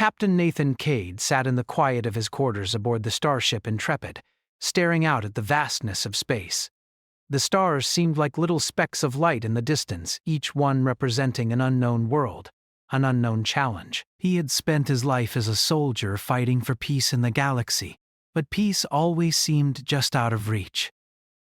Captain Nathan Cade sat in the quiet of his quarters aboard the starship Intrepid, staring out at the vastness of space. The stars seemed like little specks of light in the distance, each one representing an unknown world, an unknown challenge. He had spent his life as a soldier fighting for peace in the galaxy, but peace always seemed just out of reach.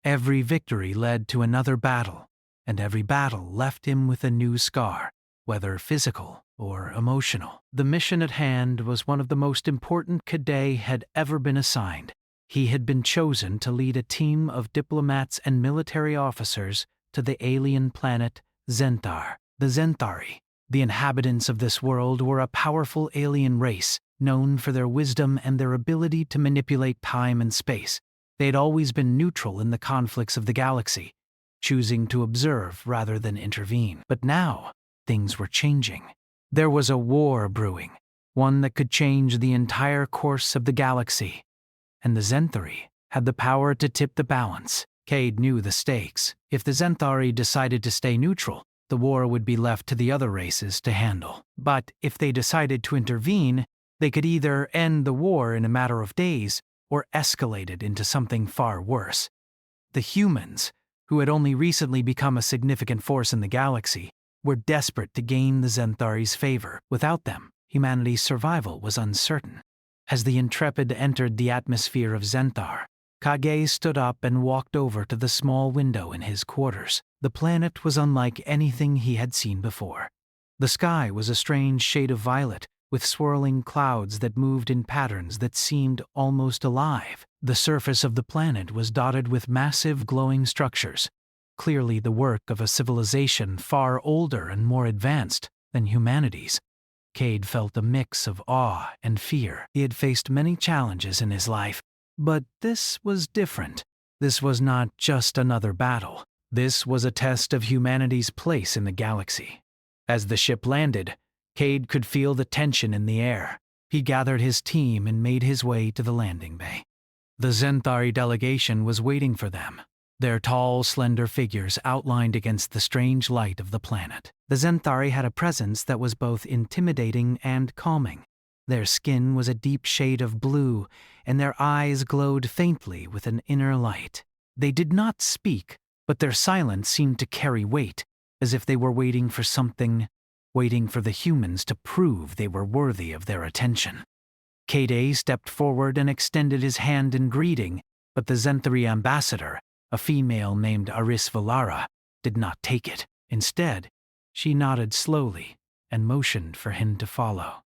Every victory led to another battle, and every battle left him with a new scar, whether physical or emotional. The mission at hand was one of the most important Cadet had ever been assigned. He had been chosen to lead a team of diplomats and military officers to the alien planet Zenthar. The Zenthari, the inhabitants of this world, were a powerful alien race, known for their wisdom and their ability to manipulate time and space. They had always been neutral in the conflicts of the galaxy, choosing to observe rather than intervene. But now, things were changing. There was a war brewing, one that could change the entire course of the galaxy. And the Zenthari had the power to tip the balance. Cade knew the stakes. If the Zenthari decided to stay neutral, the war would be left to the other races to handle. But if they decided to intervene, they could either end the war in a matter of days or escalate it into something far worse. The humans, who had only recently become a significant force in the galaxy, were desperate to gain the Zenthari's favor. Without them, humanity's survival was uncertain. As the Intrepid entered the atmosphere of Zenthar, Kage stood up and walked over to the small window in his quarters. The planet was unlike anything he had seen before. The sky was a strange shade of violet, with swirling clouds that moved in patterns that seemed almost alive. The surface of the planet was dotted with massive glowing structures, clearly the work of a civilization far older and more advanced than humanity's. Cade felt a mix of awe and fear. He had faced many challenges in his life, but this was different. This was not just another battle. This was a test of humanity's place in the galaxy. As the ship landed, Cade could feel the tension in the air. He gathered his team and made his way to the landing bay. The Zenthari delegation was waiting for them, their tall, slender figures outlined against the strange light of the planet. The Zenthari had a presence that was both intimidating and calming. Their skin was a deep shade of blue, and their eyes glowed faintly with an inner light. They did not speak, but their silence seemed to carry weight, as if they were waiting for something, waiting for the humans to prove they were worthy of their attention. Cade stepped forward and extended his hand in greeting, but the Zenthari ambassador, a female named Aris Valara, did not take it. Instead, she nodded slowly and motioned for him to follow.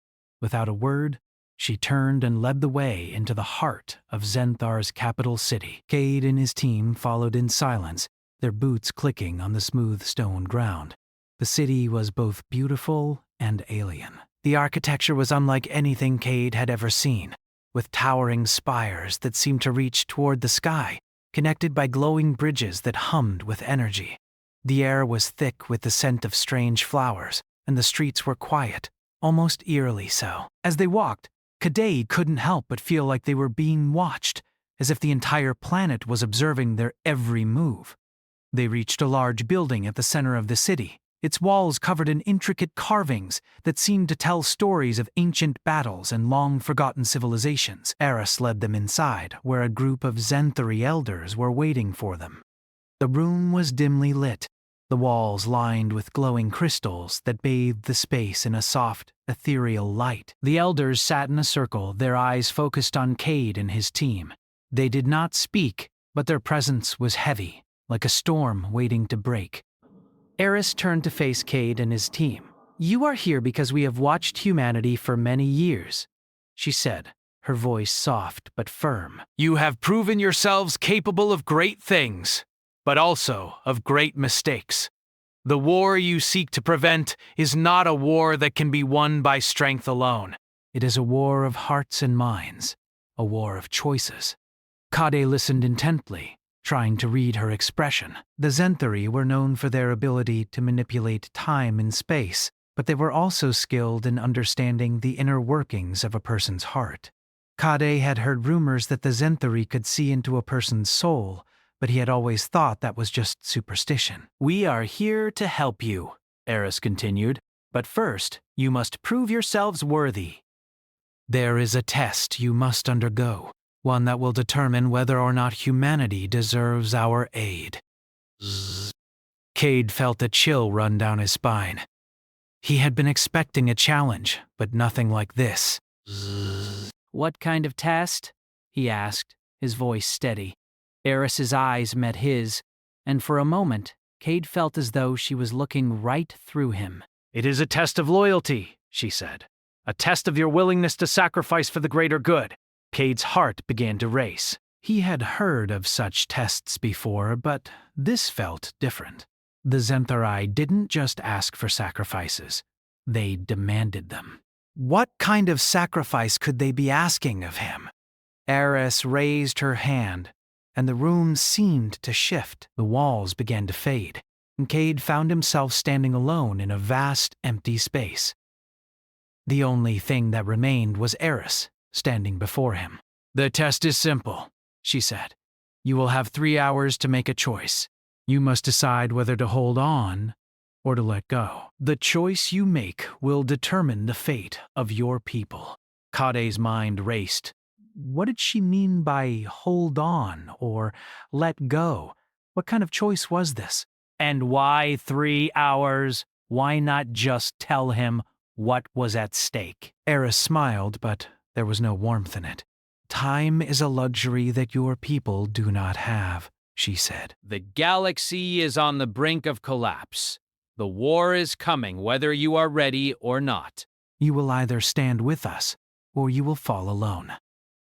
Without a word, she turned and led the way into the heart of Zenthar's capital city. Cade and his team followed in silence, their boots clicking on the smooth stone ground. The city was both beautiful and alien. The architecture was unlike anything Cade had ever seen, with towering spires that seemed to reach toward the sky, connected by glowing bridges that hummed with energy. The air was thick with the scent of strange flowers, and the streets were quiet, almost eerily so. As they walked, Cadet couldn't help but feel like they were being watched, as if the entire planet was observing their every move. They reached a large building at the center of the city, its walls covered in intricate carvings that seemed to tell stories of ancient battles and long-forgotten civilizations. Eris led them inside, where a group of Zenthari elders were waiting for them. The room was dimly lit, the walls lined with glowing crystals that bathed the space in a soft, ethereal light. The elders sat in a circle, their eyes focused on Cade and his team. They did not speak, but their presence was heavy, like a storm waiting to break. Eris turned to face Cade and his team. "You are here because we have watched humanity for many years," she said, her voice soft but firm. "You have proven yourselves capable of great things, but also of great mistakes. The war you seek to prevent is not a war that can be won by strength alone. It is a war of hearts and minds, a war of choices." Kade listened intently, trying to read her expression. The Zenthari were known for their ability to manipulate time and space, but they were also skilled in understanding the inner workings of a person's heart. Kade had heard rumors that the Zenthari could see into a person's soul, but he had always thought that was just superstition. "We are here to help you," Eris continued, "but first, you must prove yourselves worthy. There is a test you must undergo, one that will determine whether or not humanity deserves our aid. Zzz. Cade felt a chill run down his spine. He had been expecting a challenge, but nothing like this. Zzz. What kind of test? He asked, his voice steady. Eris's eyes met his, and for a moment, Cade felt as though she was looking right through him. It is a test of loyalty, she said. A test of your willingness to sacrifice for the greater good. Cade's heart began to race. He had heard of such tests before, but this felt different. The Zenthari didn't just ask for sacrifices. They demanded them. What kind of sacrifice could they be asking of him? Eris raised her hand, and the room seemed to shift. The walls began to fade, and Cade found himself standing alone in a vast, empty space. The only thing that remained was Eris, standing before him. The test is simple, she said. You will have 3 hours to make a choice. You must decide whether to hold on or to let go. The choice you make will determine the fate of your people. Cade's mind raced. What did she mean by hold on or let go? What kind of choice was this? And why 3 hours? Why not just tell him what was at stake? Eris smiled, but there was no warmth in it. Time is a luxury that your people do not have, she said. The galaxy is on the brink of collapse. The war is coming, whether you are ready or not. You will either stand with us, or you will fall alone.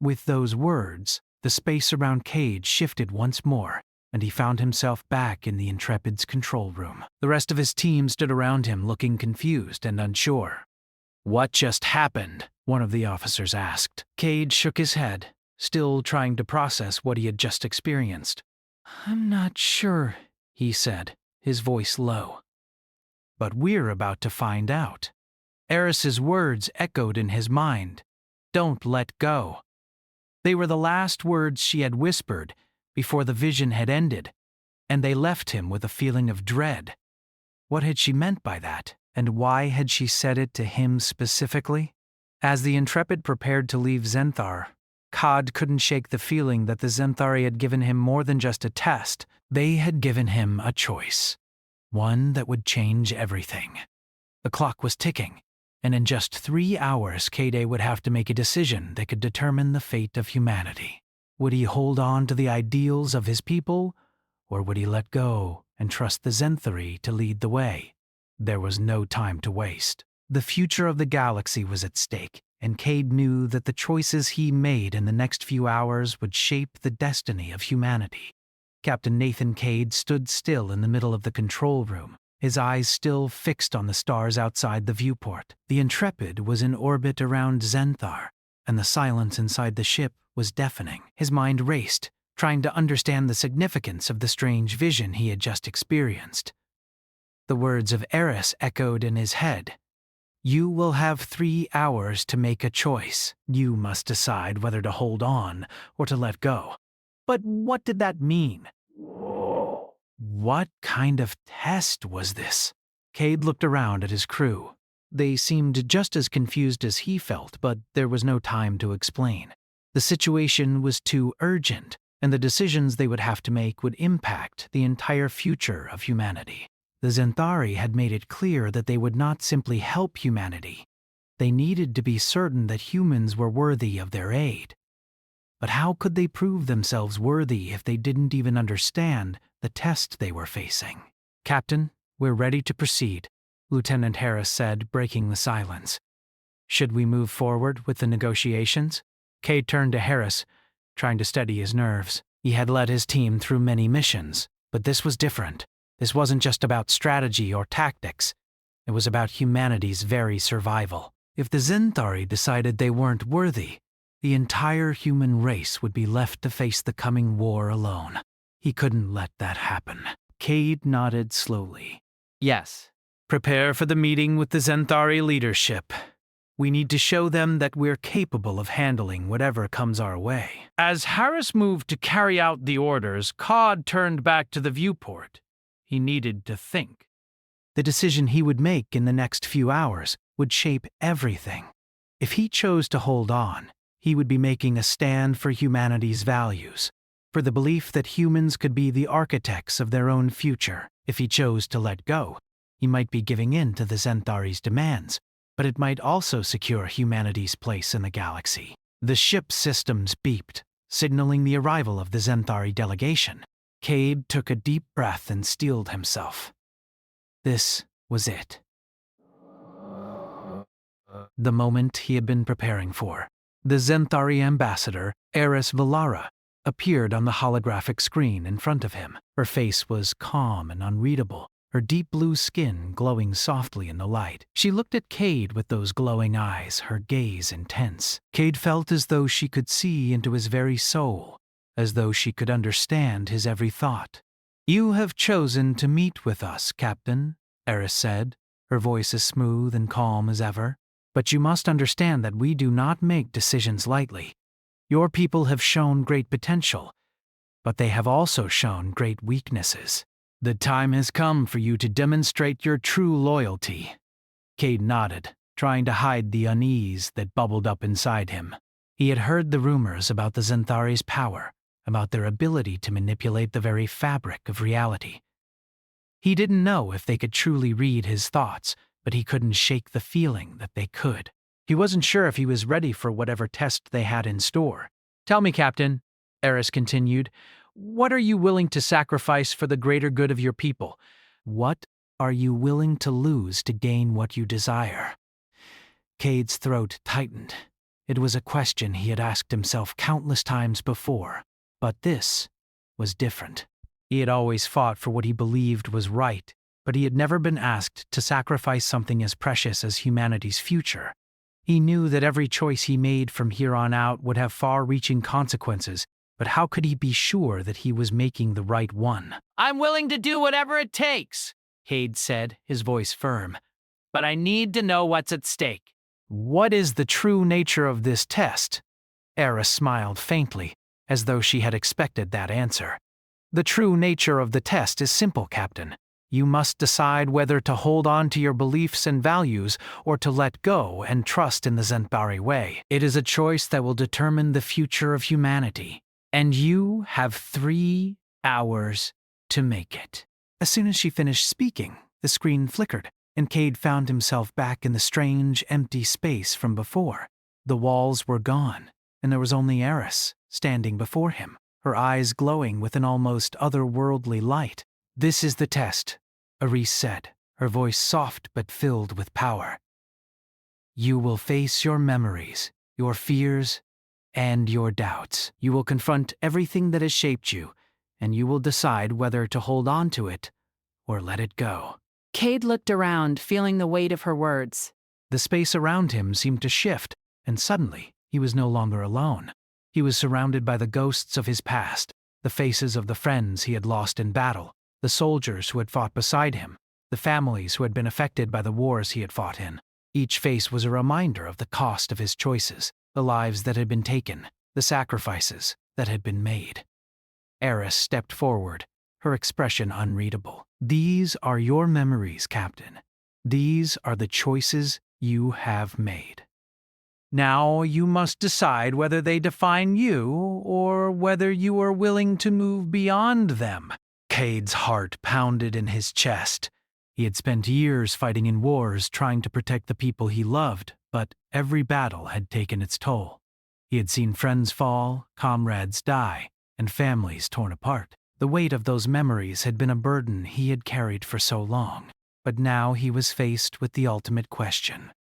With those words, the space around Cade shifted once more, and he found himself back in the Intrepid's control room. The rest of his team stood around him looking confused and unsure. What just happened? One of the officers asked. Cade shook his head, still trying to process what he had just experienced. I'm not sure, he said, his voice low. But we're about to find out. Eris's words echoed in his mind. Don't let go. They were the last words she had whispered before the vision had ended, and they left him with a feeling of dread. What had she meant by that, and why had she said it to him specifically? As the Intrepid prepared to leave Zenthar, Cade couldn't shake the feeling that the Zenthari had given him more than just a test. They had given him a choice, one that would change everything. The clock was ticking, and in just 3 hours Cade would have to make a decision that could determine the fate of humanity. Would he hold on to the ideals of his people, or would he let go and trust the Zenthari to lead the way? There was no time to waste. The future of the galaxy was at stake, and Cade knew that the choices he made in the next few hours would shape the destiny of humanity. Captain Nathan Cade stood still in the middle of the control room, his eyes still fixed on the stars outside the viewport. The Intrepid was in orbit around Zenthar, and the silence inside the ship was deafening. His mind raced, trying to understand the significance of the strange vision he had just experienced. The words of Eris echoed in his head. You will have 3 hours to make a choice. You must decide whether to hold on or to let go. But what did that mean? What kind of test was this? Cade looked around at his crew. They seemed just as confused as he felt, but there was no time to explain. The situation was too urgent, and the decisions they would have to make would impact the entire future of humanity. The Zenthari had made it clear that they would not simply help humanity. They needed to be certain that humans were worthy of their aid. But how could they prove themselves worthy if they didn't even understand the test they were facing? Captain, we're ready to proceed, Lieutenant Harris said, breaking the silence. Should we move forward with the negotiations? Cade turned to Harris, trying to steady his nerves. He had led his team through many missions, but this was different. This wasn't just about strategy or tactics. It was about humanity's very survival. If the Zenthari decided they weren't worthy, the entire human race would be left to face the coming war alone. He couldn't let that happen. Cade nodded slowly. Yes. Prepare for the meeting with the Zenthari leadership. We need to show them that we're capable of handling whatever comes our way. As Harris moved to carry out the orders, Cade turned back to the viewport. He needed to think. The decision he would make in the next few hours would shape everything. If he chose to hold on, he would be making a stand for humanity's values, for the belief that humans could be the architects of their own future. If he chose to let go, he might be giving in to the Zentari's demands, but it might also secure humanity's place in the galaxy. The ship's systems beeped, signaling the arrival of the Zentari delegation. Cade took a deep breath and steeled himself. This was it. The moment he had been preparing for. The Zentari ambassador, Eris Velara, appeared on the holographic screen in front of him. Her face was calm and unreadable, her deep blue skin glowing softly in the light. She looked at Cade with those glowing eyes, her gaze intense. Cade felt as though she could see into his very soul, as though she could understand his every thought. "You have chosen to meet with us, Captain," Eris said, her voice as smooth and calm as ever. "But you must understand that we do not make decisions lightly. Your people have shown great potential, but they have also shown great weaknesses. The time has come for you to demonstrate your true loyalty." Cade nodded, trying to hide the unease that bubbled up inside him. He had heard the rumors about the Zentari's power, about their ability to manipulate the very fabric of reality. He didn't know if they could truly read his thoughts, but he couldn't shake the feeling that they could. He wasn't sure if he was ready for whatever test they had in store. "Tell me, Captain," Eris continued, "what are you willing to sacrifice for the greater good of your people? What are you willing to lose to gain what you desire?" Cade's throat tightened. It was a question he had asked himself countless times before, but this was different. He had always fought for what he believed was right, but he had never been asked to sacrifice something as precious as humanity's future. He knew that every choice he made from here on out would have far-reaching consequences, but how could he be sure that he was making the right one? "I'm willing to do whatever it takes," Cade said, his voice firm. "But I need to know what's at stake." "What is the true nature of this test?" Eris smiled faintly, as though she had expected that answer. "The true nature of the test is simple, Captain. You must decide whether to hold on to your beliefs and values or to let go and trust in the Zentari way. It is a choice that will determine the future of humanity, and you have 3 hours to make it." As soon as she finished speaking, the screen flickered, and Cade found himself back in the strange, empty space from before. The walls were gone, and there was only Eris standing before him, her eyes glowing with an almost otherworldly light. "This is the test," Eris said, her voice soft but filled with power. "You will face your memories, your fears, and your doubts. You will confront everything that has shaped you, and you will decide whether to hold on to it or let it go." Cade looked around, feeling the weight of her words. The space around him seemed to shift, and suddenly he was no longer alone. He was surrounded by the ghosts of his past, the faces of the friends he had lost in battle, the soldiers who had fought beside him, the families who had been affected by the wars he had fought in. Each face was a reminder of the cost of his choices, the lives that had been taken, the sacrifices that had been made. Eris stepped forward, her expression unreadable. "These are your memories, Captain. These are the choices you have made. Now you must decide whether they define you or whether you are willing to move beyond them." Cade's heart pounded in his chest. He had spent years fighting in wars trying to protect the people he loved, but every battle had taken its toll. He had seen friends fall, comrades die, and families torn apart. The weight of those memories had been a burden he had carried for so long. But now he was faced with the ultimate question.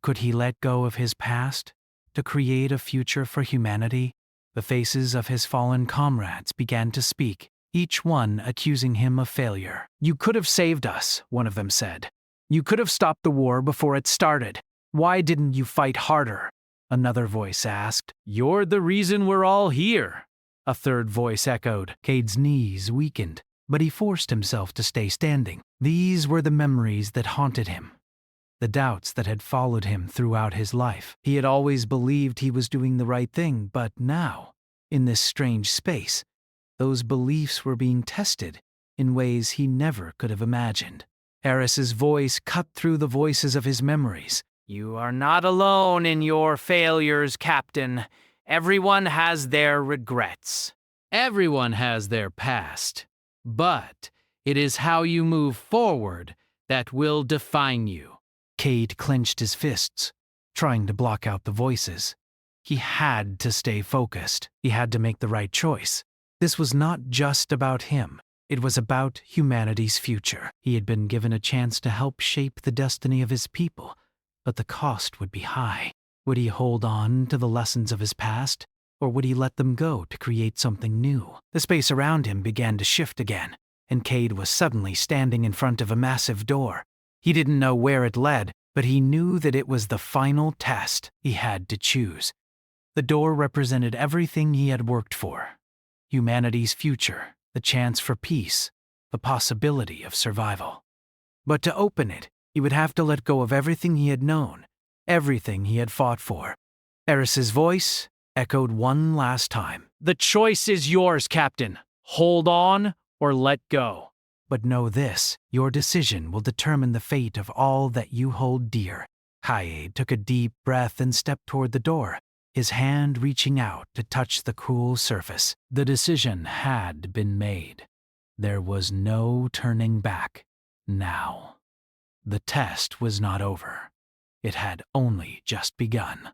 Could he let go of his past to create a future for humanity? The faces of his fallen comrades began to speak, each one accusing him of failure. "You could have saved us," one of them said. "You could have stopped the war before it started. Why didn't you fight harder?" Another voice asked. "You're the reason we're all here," a third voice echoed. Cade's knees weakened, but he forced himself to stay standing. These were the memories that haunted him, the doubts that had followed him throughout his life. He had always believed he was doing the right thing, but now, in this strange space, those beliefs were being tested in ways he never could have imagined. Eris's voice cut through the voices of his memories. You are not alone in your failures, Captain. Everyone has their regrets. Everyone has their past, but it is how you move forward that will define you. Cade clenched his fists, trying to block out the voices. He had to stay focused. He had to make the right choice. This was not just about him. It was about humanity's future. He had been given a chance to help shape the destiny of his people, but the cost would be high. Would he hold on to the lessons of his past, or would he let them go to create something new? The space around him began to shift again, and Cade was suddenly standing in front of a massive door. He didn't know where it led, but he knew that it was the final test he had to choose. The door represented everything he had worked for. Humanity's future, the chance for peace, the possibility of survival. But to open it, he would have to let go of everything he had known, everything he had fought for. Eris's voice echoed one last time. The choice is yours, Captain. Hold on or let go. But know this, your decision will determine the fate of all that you hold dear. Cade took a deep breath and stepped toward the door, his hand reaching out to touch the cool surface. The decision had been made. There was no turning back now. The test was not over. It had only just begun.